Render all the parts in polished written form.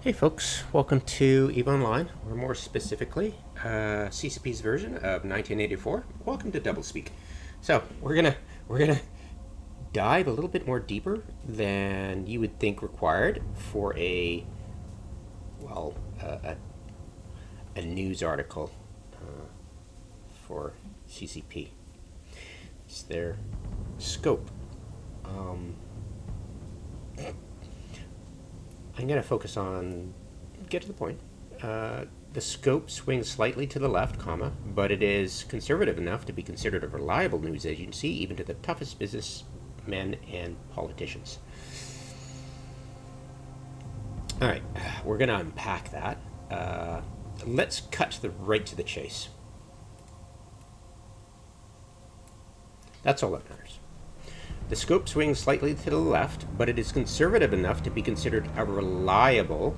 Hey folks, welcome to EVE Online, or more specifically, CCP's version of 1984. Welcome to Doublespeak. So we're gonna dive a little bit more deeper than you would think required for a news article for CCP. It's their scope. I'm going to focus on, get to the point. The scope swings slightly to the left, comma, but it is conservative enough to be considered a reliable news agency, even to the toughest businessmen and politicians. All right, we're going to unpack that. Let's cut right to the chase. That's all that matters. The scope swings slightly to the left, but it is conservative enough to be considered a reliable,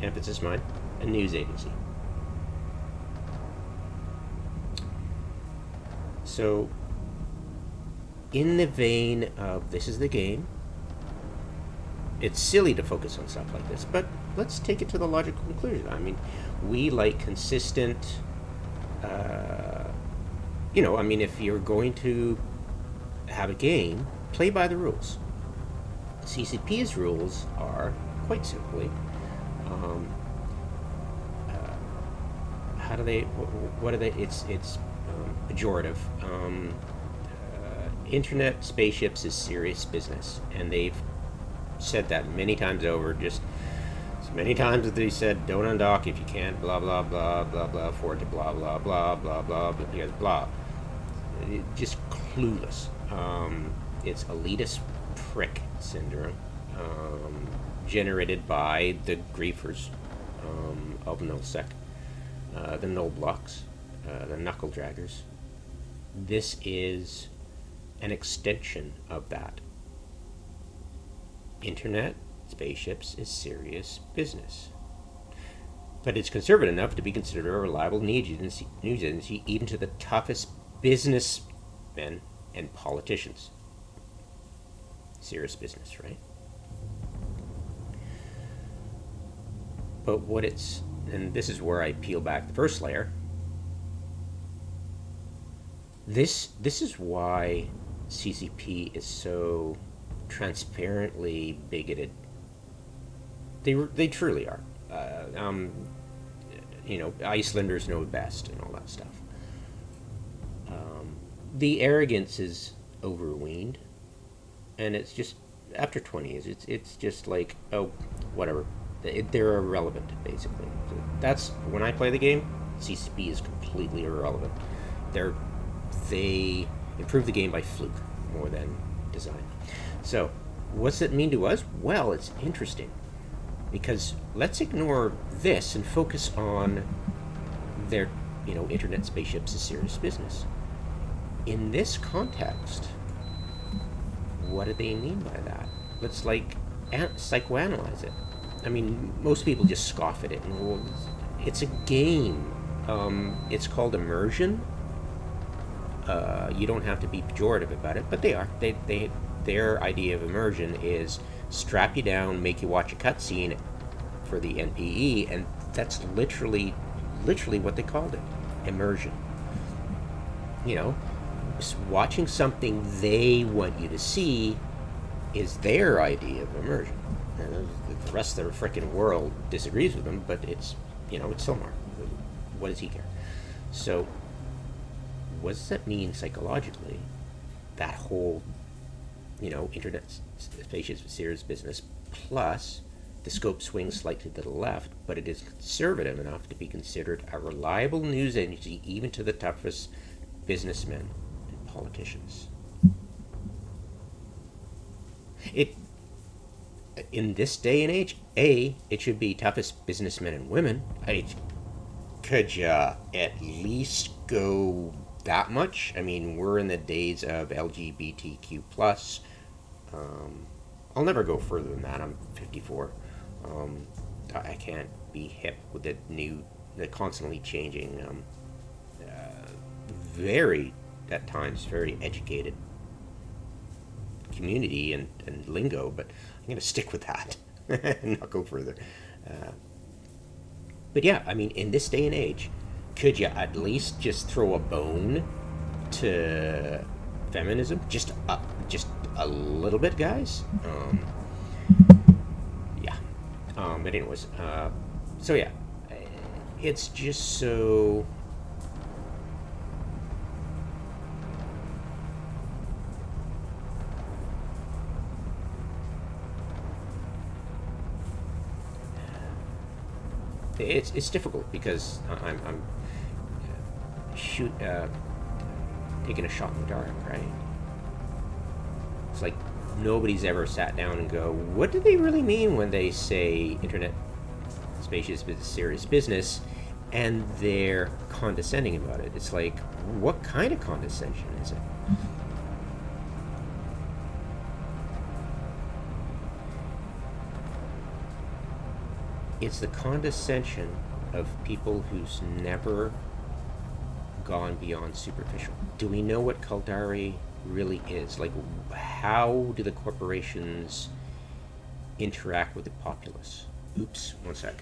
emphasis mine, a news agency. So, in the vein of this is the game, it's silly to focus on stuff like this, but let's take it to the logical conclusion. I mean, we like consistent, if you're going to have a game, play by the rules. CCP's rules are quite simply, how do they? What are they? It's pejorative. Internet spaceships is serious business, and they've said that many times over. Just as many times as they said, "Don't undock if you can't." Blah blah blah blah blah. Forward to blah blah blah blah blah. Because blah, just clueless. It's elitist prick syndrome, generated by the griefers of nullsec, the null blocks, the knuckle draggers. This is an extension of that. Internet spaceships is serious business, but it's conservative enough to be considered a reliable news agency even to the toughest businessmen and politicians. Serious business, right? But what it's, and this is where I peel back the first layer. This is why CCP is so transparently bigoted. They truly are. Icelanders know best and all that stuff. The arrogance is overweened, and it's just after 20 years, it's just like, oh, whatever. They're irrelevant, basically. So that's when I play the game. CCP is completely irrelevant. They improve the game by fluke more than design. So, what's it mean to us? Well, it's interesting because let's ignore this and focus on their, internet spaceships is serious business. In this context, what do they mean by that? Let's psychoanalyze it. I mean, most people just scoff at it, and well, it's a game. It's called Immersion. You don't have to be pejorative about it, but they are. Their idea of immersion is strap you down, make you watch a cutscene for the NPE, and that's literally what they called it, immersion. Watching something they want you to see is their idea of immersion. And the rest of the freaking world disagrees with them, but it's Silmar. What does he care? So, what does that mean psychologically? That whole, internet spaceships serious business, plus the scope swings slightly to the left, but it is conservative enough to be considered a reliable news agency even to the toughest businessmen and politicians. In this day and age, it should be toughest businessmen and women. Could you at least go that much? I mean, we're in the days of LGBTQ plus. I'll never go further than that. I'm 54. I can't be hip with the constantly changing, at times very educated community and lingo, but I'm going to stick with that and not go further. But yeah, I mean, in this day and age, could you at least just throw a bone to feminism? Just a little bit, guys. Yeah. But anyways, so yeah, it's just so. It's difficult because I'm taking a shot in the dark, right? It's like nobody's ever sat down and go, what do they really mean when they say internet spaceships is serious business, and they're condescending about it. It's like, what kind of condescension is it? It's the condescension of people who's never gone beyond superficial. Do we know what Caldari really is? Like, how do the corporations interact with the populace? Oops, one sec.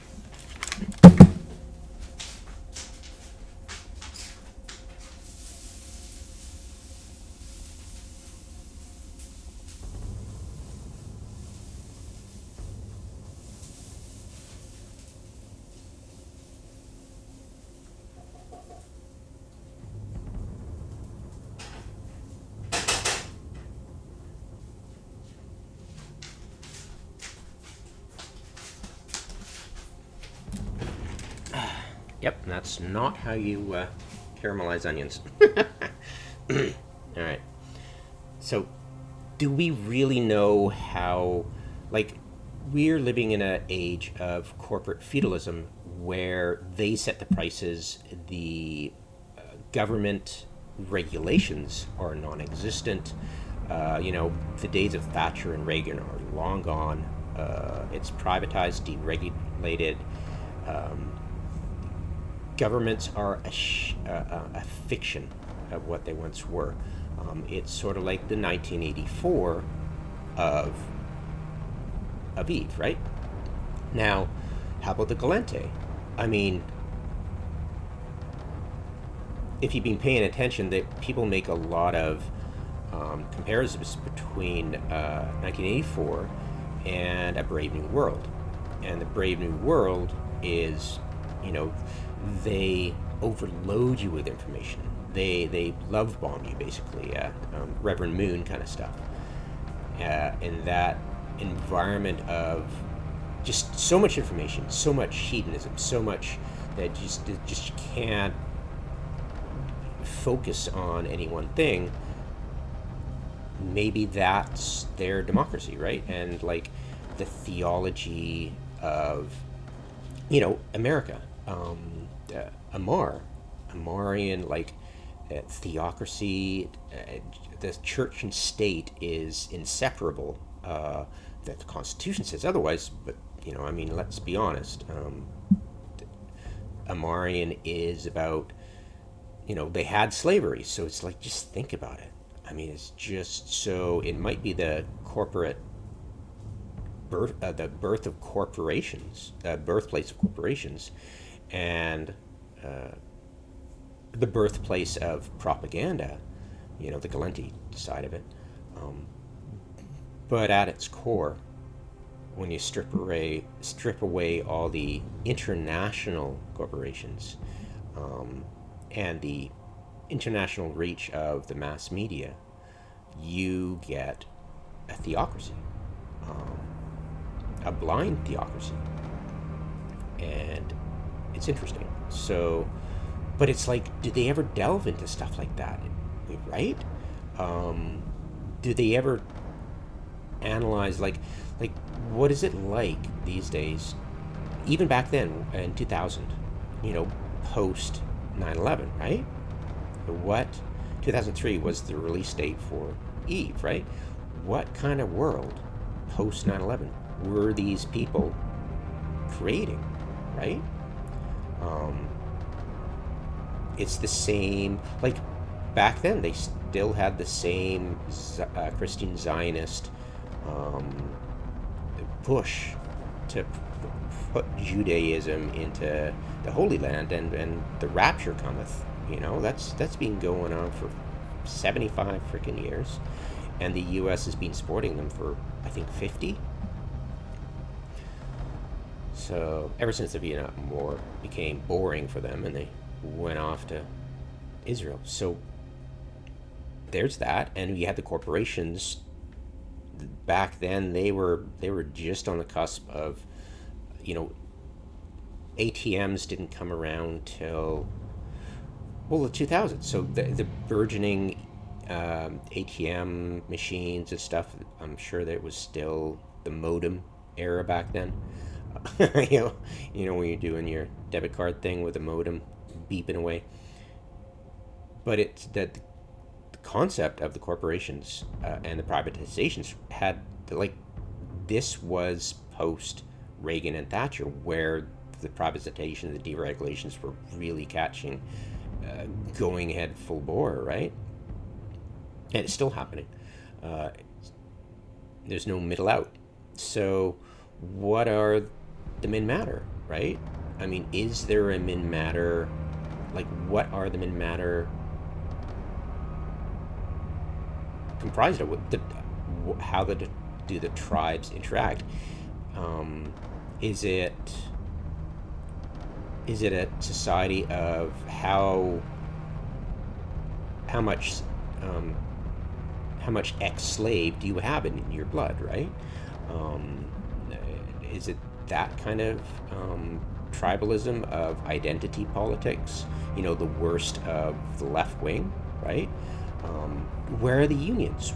Yep, that's not how you caramelize onions. All right. So, do we really know how, like, we're living in an age of corporate feudalism where they set the prices, the government regulations are non-existent. The days of Thatcher and Reagan are long gone. It's privatized, deregulated. Governments are a fiction of what they once were. It's sort of like the 1984 of Eve, right? Now, how about the Galente? I mean, if you've been paying attention, that people make a lot of comparisons between 1984 and A Brave New World. And The Brave New World is, they overload you with information. They love bomb you, basically, Reverend Moon kind of stuff. In that environment of just so much information, so much hedonism, so much that just can't focus on any one thing. Maybe that's their democracy, right? And like the theology of, America, Amarian, like theocracy, the church and state is inseparable. That the Constitution says otherwise, but let's be honest. Amarian is about, they had slavery, so it's like, just think about it. I mean, it's just so, it might be the corporate the birth of corporations, birthplace of corporations, and the birthplace of propaganda, the Galenti side of it. But at its core, when you strip away all the international corporations and the international reach of the mass media, you get a theocracy, a blind theocracy. And it's interesting. So, but it's like, do they ever delve into stuff like that, right? Do they ever analyze, like what is it like these days, even back then in 2000, post 9/11, right? What 2003 was the release date for Eve, right? What kind of world post 9/11 were these people creating, right? It's the same, like back then they still had the same Christian Zionist push to put Judaism into the Holy Land, and the rapture cometh. That's been going on for 75 freaking years, and the U.S. has been supporting them for, I think, 50. So ever since the Vietnam War became boring for them, and they went off to Israel. So there's that, and you had the corporations. Back then, they were just on the cusp of, ATMs didn't come around till, well, the 2000s. So the burgeoning ATM machines and stuff. I'm sure that it was still the modem era back then. When you're doing your debit card thing with a modem beeping away. But it's that the concept of the corporations and the privatizations had, like, this was post Reagan and Thatcher, where the privatization, the deregulations were really going ahead full bore, right? And it's still happening. Uh, there's no middle out. So, what are the min matter, right? I mean, is there a min matter? Like, what are the min matter comprised of? How do the tribes interact? Is it a society of how much ex-slave do you have in your blood, right? Is it that kind of tribalism of identity politics? The worst of the left wing, right? Where are the unions?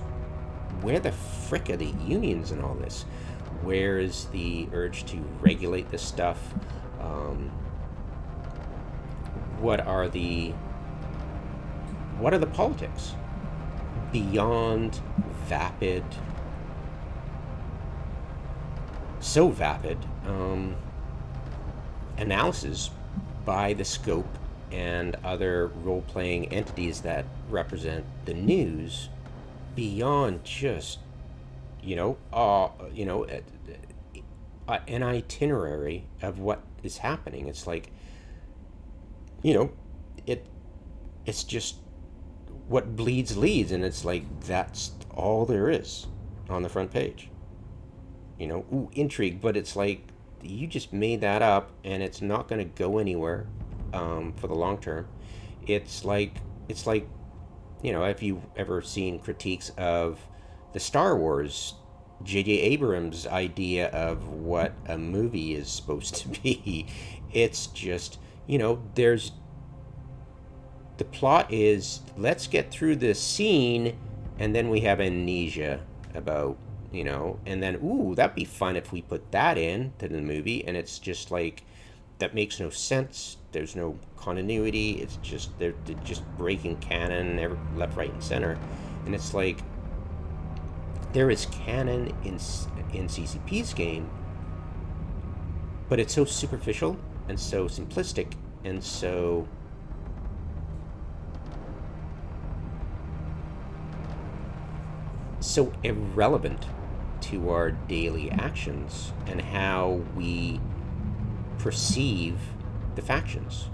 Where the frick are the unions in all this? Where is the urge to regulate this stuff? What are the politics beyond vapid, so vapid analysis by the scope and other role-playing entities that represent the news, beyond just an itinerary of what is happening? It's like, it's just what bleeds leads, and it's like that's all there is on the front page. Intrigue, but it's like you just made that up, and it's not going to go anywhere for the long term. It's like if you've ever seen critiques of the Star Wars, J.J. Abrams' idea of what a movie is supposed to be, it's just, there's the plot is, let's get through this scene, and then we have amnesia about, and then, ooh, that'd be fun if we put that in to the movie, and it's just like, that makes no sense. There's no continuity. It's just, they're just breaking canon left, right, and center. And it's like, there is canon in CCP's game, but it's so superficial and so simplistic and so irrelevant to our daily actions and how we perceive the factions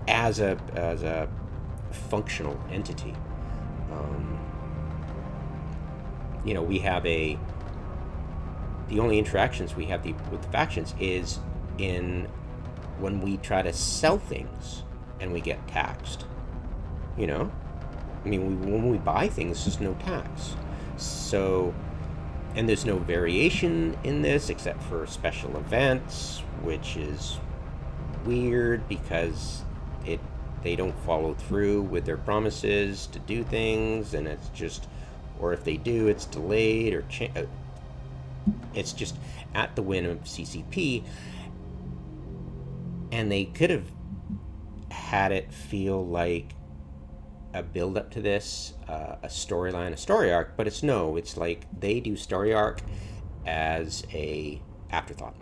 as a functional entity. We have the only interactions we have with the factions is when we try to sell things and we get taxed. When we buy things, there's no tax. So, and there's no variation in this except for special events, which is weird because they don't follow through with their promises to do things, and it's just, or if they do, it's delayed or it's just at the whim of CCP. And they could have had it feel like a build up to this, a storyline, a story arc, but it's like they do story arc as a afterthought.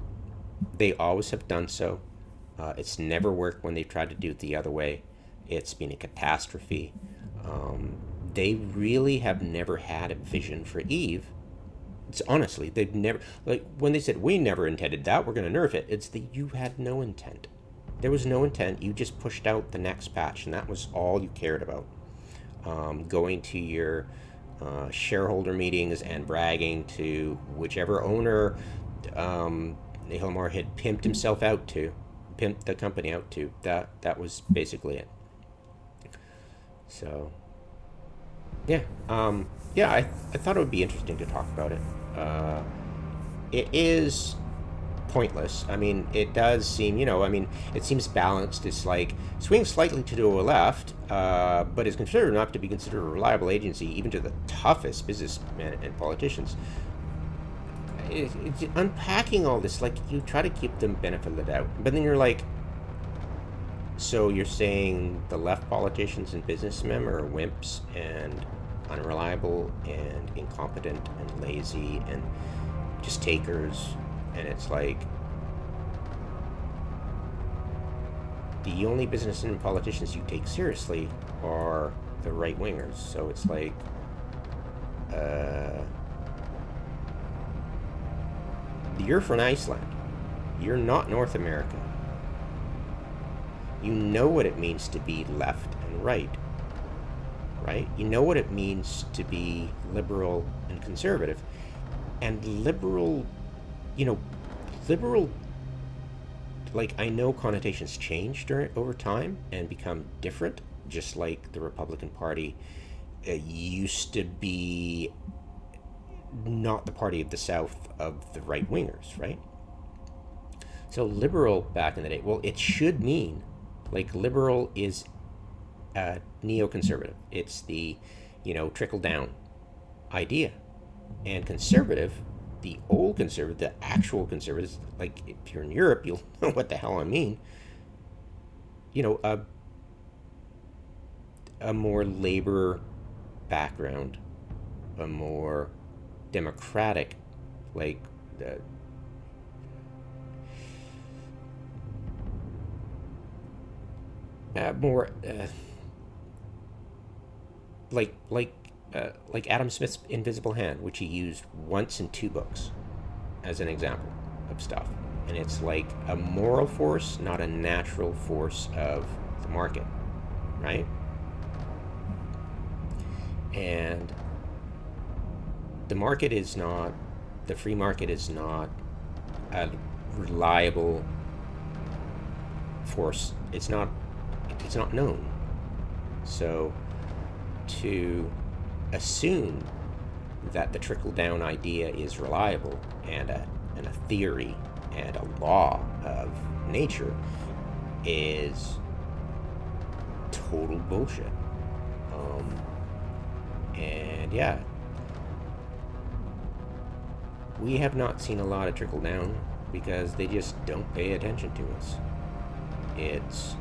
They always have done so. It's never worked when they've tried to do it the other way. It's been a catastrophe. They really have never had a vision for Eve. It's honestly, they've never, like, when they said, we never intended that, we're going to nerf it, it's that you had no intent. There was no intent. You just pushed out the next patch, and that was all you cared about. Going to your shareholder meetings and bragging to whichever owner Hilmar had pimped himself out to, pimped the company out to. That was basically it. So, yeah, yeah, I thought it would be interesting to talk about it. It is pointless. I mean, it does seem, I mean, it seems balanced. It's like swing slightly to the left, but is considered enough to be considered a reliable agency, even to the toughest businessmen and politicians. It's unpacking all this, like, you try to keep them benefit of the doubt, but then you're like, so you're saying the left politicians and businessmen are wimps and unreliable and incompetent and lazy and just takers, and it's like the only business and politicians you take seriously are the right wingers. So it's like, you're from Iceland. You're not North America. You know what it means to be left and right. Right? You know what it means to be liberal and conservative. And liberal, liberal, like, I know connotations change over time and become different, just like the Republican Party used to be not the party of the South of the right wingers, right? So liberal back in the day, well, it should mean, like, liberal is neoconservative. It's the, trickle down idea. And conservative, the old conservative, the actual conservatives, like, if you're in Europe, you'll know what the hell I mean. A more labor background, a more democratic, like, more like Adam Smith's Invisible Hand, which he used once in 2 books as an example of stuff. And it's like a moral force, not a natural force of the market, right? And the free market is not a reliable force. It's not known. So to assume that the trickle-down idea is reliable and a theory and a law of nature is total bullshit. And yeah, we have not seen a lot of trickle-down because they just don't pay attention to us. It's,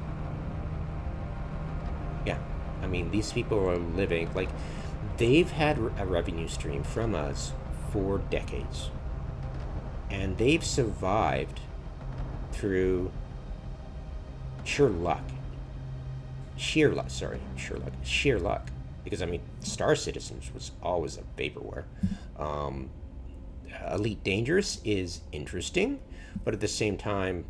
yeah, I mean, these people are living, like, they've had a revenue stream from us for decades. And they've survived through sheer luck. Because, I mean, Star Citizens was always a vaporware. Elite Dangerous is interesting, but at the same time,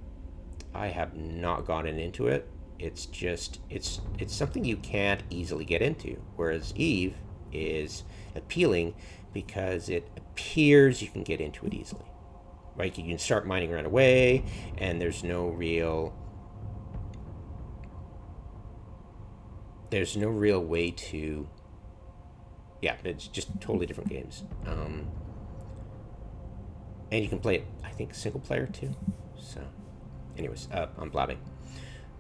I have not gotten into it. It's just, it's something you can't easily get into. Whereas Eve is appealing because it appears you can get into it easily. Right? You can start mining right away, and there's no real way to, yeah, it's just totally different games. And you can play it, I think, single player too. So, anyways, I'm blabbing.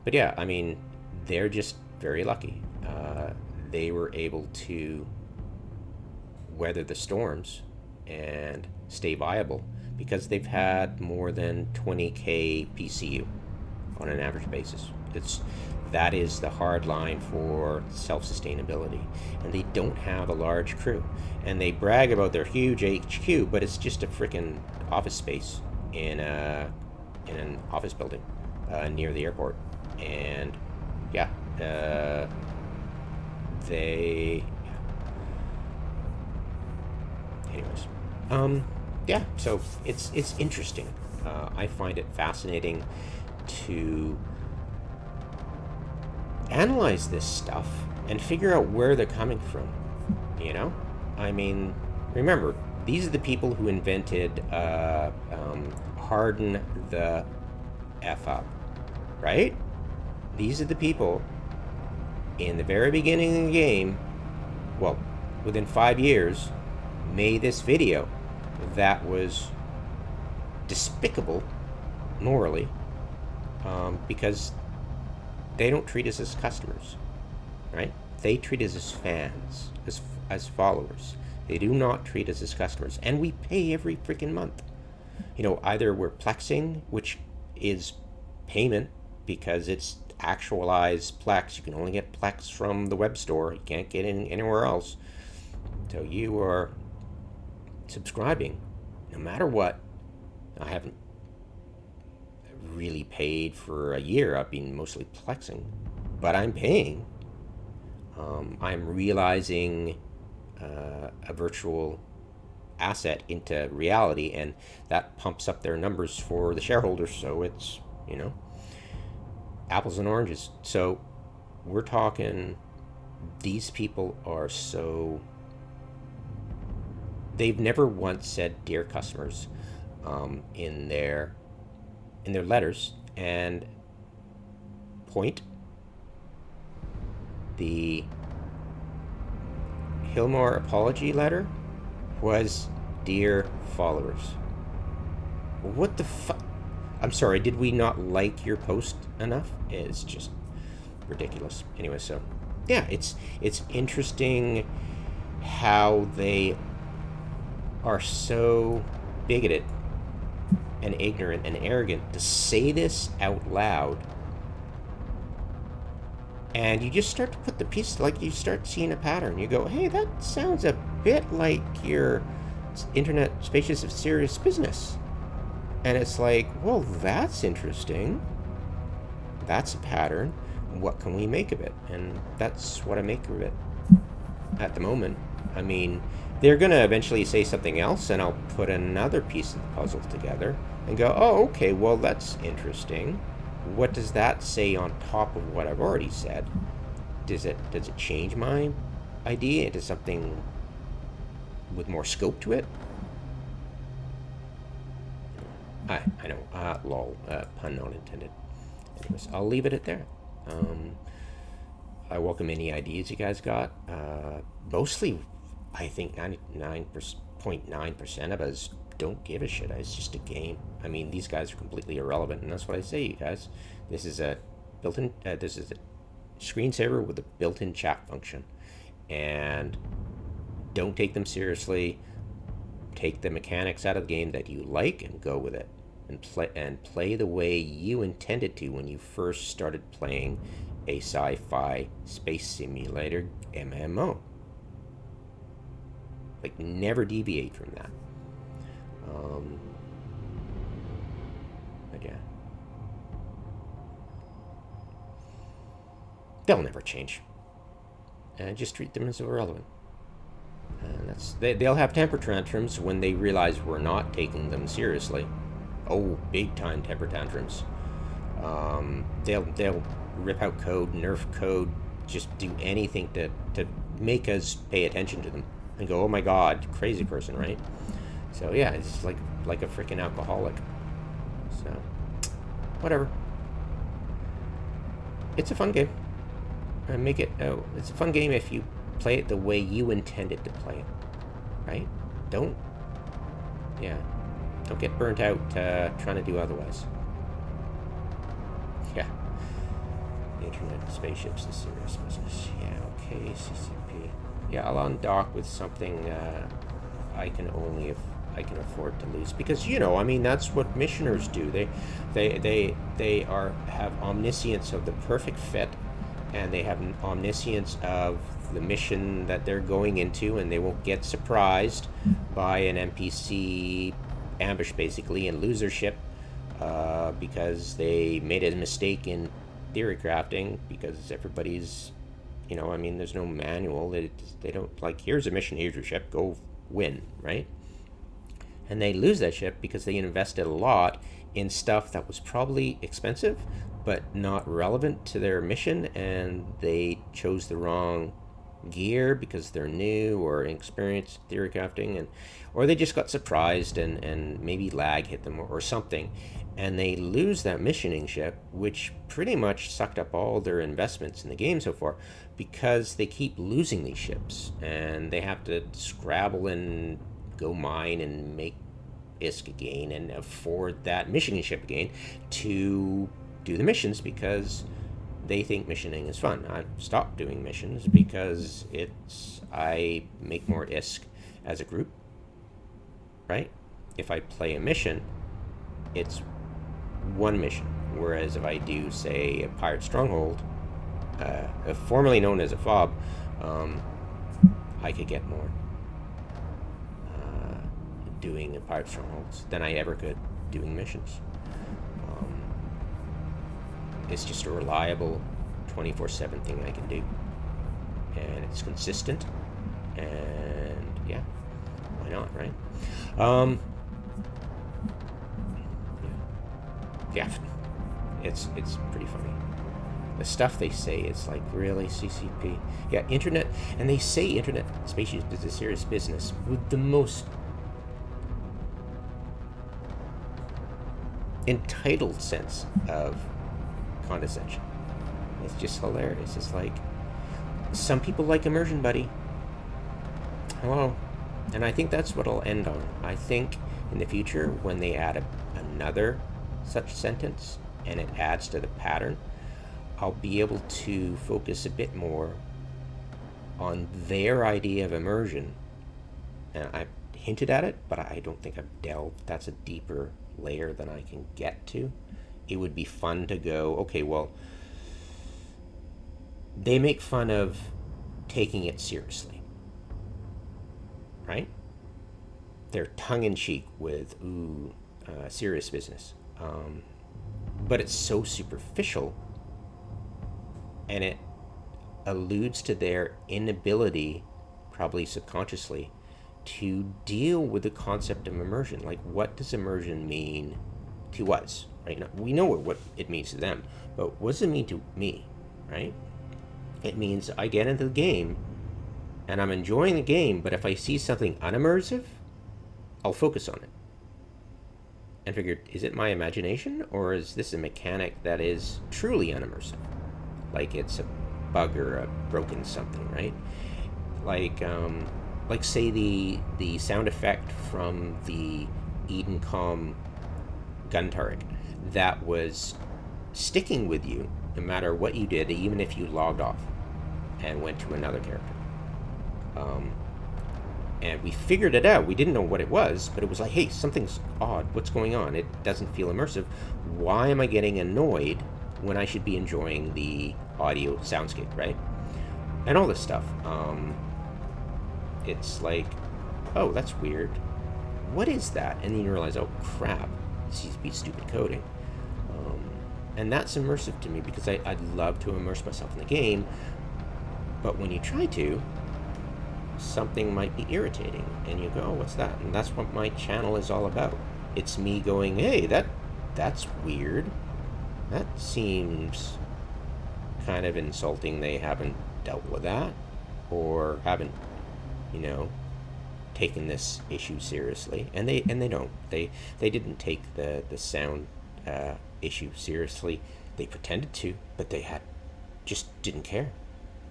But yeah, I mean, they're just very lucky. They were able to weather the storms and stay viable because they've had more than 20k PCU on an average basis. That is the hard line for self-sustainability. And they don't have a large crew. And they brag about their huge HQ, but it's just a freaking office space in an office building near the airport. And yeah, anyways, yeah, so it's interesting. I find it fascinating to analyze this stuff and figure out where they're coming from. You know, I mean, remember, these are the people who invented harden the f up, right? These are the people in the very beginning of the game. Well, within 5 years, made this video that was despicable morally, because they don't treat us as customers, right? They treat us as fans, as followers. They do not treat us as customers, and we pay every freaking month. You know, either we're plexing, which is payment because it's actualized plex. You can only get plex from the web store. You can't get in anywhere else. So you are subscribing, no matter what. I haven't really paid for a year. I've been mostly plexing, but I'm paying. I'm realizing a virtual asset into reality, and that pumps up their numbers for the shareholders. So it's, you know, apples and oranges. So we're talking, these people are so, they've never once said dear customers in their letters. And point, the Hillmore apology letter was dear followers. What the fuck? I'm sorry, did we not like your post enough? It's just ridiculous. Anyway, so yeah, it's interesting how they are so bigoted and ignorant and arrogant to say this out loud. And you just start to put the pieces, like you start seeing a pattern. You go, hey, that sounds a bit like your internet spaceships of serious business. And it's like, well, that's interesting. That's a pattern. What can we make of it? And that's what I make of it at the moment. I mean, they're going to eventually say something else, and I'll put another piece of the puzzle together and go, oh, okay, well, that's interesting. What does that say on top of what I've already said? Does it change my idea into something with more scope to it? I know, lol, pun not intended. Anyways, I'll leave it at that. I welcome any ideas you guys got. Mostly, I think 99.9% of us don't give a shit. It's just a game. I mean, these guys are completely irrelevant, and that's what I say, you guys. This is a built-in. This is a screensaver with a built-in chat function, and don't take them seriously. Take the mechanics out of the game that you like and go with it, and play the way you intended to when you first started playing a sci-fi space simulator MMO. Like, never deviate from that. But yeah, they'll never change. Just treat them as irrelevant. And they'll have temper tantrums when they realize we're not taking them seriously. Oh, big time temper tantrums. They'll rip out code, nerf code, just do anything to make us pay attention to them and go, oh my god, crazy person, right? So yeah, it's like a freaking alcoholic. So whatever. It's a fun game. It's a fun game if you play it the way you intended to play it, right? Don't get burnt out trying to do otherwise. Yeah. The internet spaceships is serious business. Yeah, okay, CCP. Yeah, I'll undock with something I can afford to lose, because I mean, that's what missioners do. They have omniscience of the perfect fit, and they have omniscience of the mission that they're going into, and they won't get surprised by an NPC ambush, basically, and lose their ship because they made a mistake in theory crafting, because everybody's, I mean, there's no manual. They don't, like, here's a mission, here's your ship, go win, right? and they lose that ship because they invested a lot in stuff that was probably expensive but not relevant to their mission, and they chose the wrong gear because they're new or inexperienced theory crafting, and or they just got surprised and maybe lag hit them or something, and they lose that missioning ship, which pretty much sucked up all their investments in the game so far, because they keep losing these ships and they have to scrabble and go mine and make ISK again and afford that missioning ship again to do the missions, because they think missioning is fun. I stopped doing missions because I make more ISK as a group, right? If I play a mission, it's one mission, whereas if I do, say, a pirate stronghold, formerly known as a fob, I could get more doing pirate strongholds than I ever could doing missions. It's just a reliable 24/7 thing I can do, and it's consistent, and yeah, why not, right? Yeah, it's pretty funny. The stuff they say is like, really, CCP? Yeah, internet, and they say internet spaceships is a serious business with the most entitled sense of condescension. It's just hilarious. It's like, some people like immersion, buddy. Hello. And I think that's what I'll end on. I think in the future, when they add another such sentence and it adds to the pattern, I'll be able to focus a bit more on their idea of immersion. And I hinted at it, but I don't think I've delved. That's a deeper layer than I can get to. It would be fun to go, okay, well, they make fun of taking it seriously, right? They're tongue-in-cheek with, serious business. But it's so superficial, and it alludes to their inability, probably subconsciously, to deal with the concept of immersion. Like, what does immersion mean to us? Right now, we know what it means to them, but what does it mean to me, right? It means I get into the game, and I'm enjoying the game, but if I see something unimmersive, I'll focus on it. And figure, is it my imagination, or is this a mechanic that is truly unimmersive? Like it's a bug or a broken something, right? Like say the sound effect from the Edencom gun turret that was sticking with you no matter what you did, even if you logged off and went to another character. And we figured it out. We didn't know what it was, but it was like, hey, something's odd. What's going on? It doesn't feel immersive. Why am I getting annoyed when I should be enjoying the audio soundscape, right? And all this stuff. It's like, oh, that's weird. What is that? And then you realize, oh, crap. This seems to be stupid coding. And that's immersive to me, because I'd love to immerse myself in the game. But when you try to, something might be irritating, and you go, oh, what's that? And that's what my channel is all about. It's me going, hey, that's weird. That seems kind of insulting. They haven't dealt with that, or haven't, taken this issue seriously. And they don't. They didn't take the sound issue seriously. They pretended to, but they just didn't care.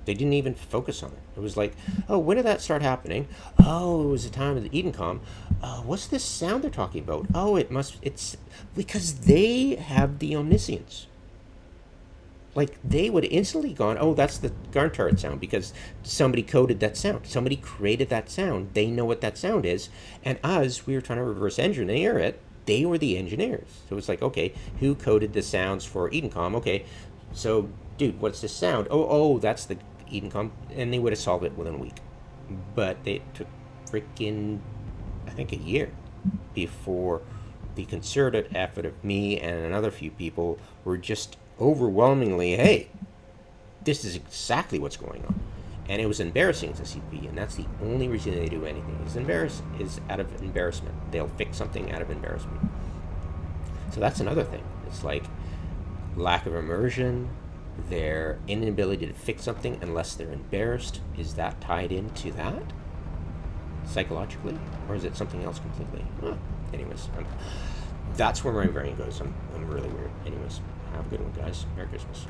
They didn't even focus on it. It was like, oh, when did that start happening? Oh, it was the time of the Edencom. What's this sound they're talking about? Oh, it's because they have the omniscience. Like, they would have instantly gone, oh, that's the gun turret sound, because somebody coded that sound. Somebody created that sound. They know what that sound is. And us, we were trying to reverse engineer it. They were the engineers. So it's like, okay, who coded the sounds for Edencom? Okay, so, dude, what's this sound? Oh, that's the Edencom. And they would have solved it within a week. But they took freaking, I think, a year before the concerted effort of me and another few people were just overwhelmingly, hey, this is exactly what's going on. And it was embarrassing to CP, and that's the only reason they do anything. Is out of embarrassment. They'll fix something out of embarrassment. So that's another thing. It's like lack of immersion, their inability to fix something unless they're embarrassed. Is that tied into that psychologically, or is it something else completely? Anyways, that's where my brain goes. I'm really weird. Anyways, have a good one, guys. Merry Christmas.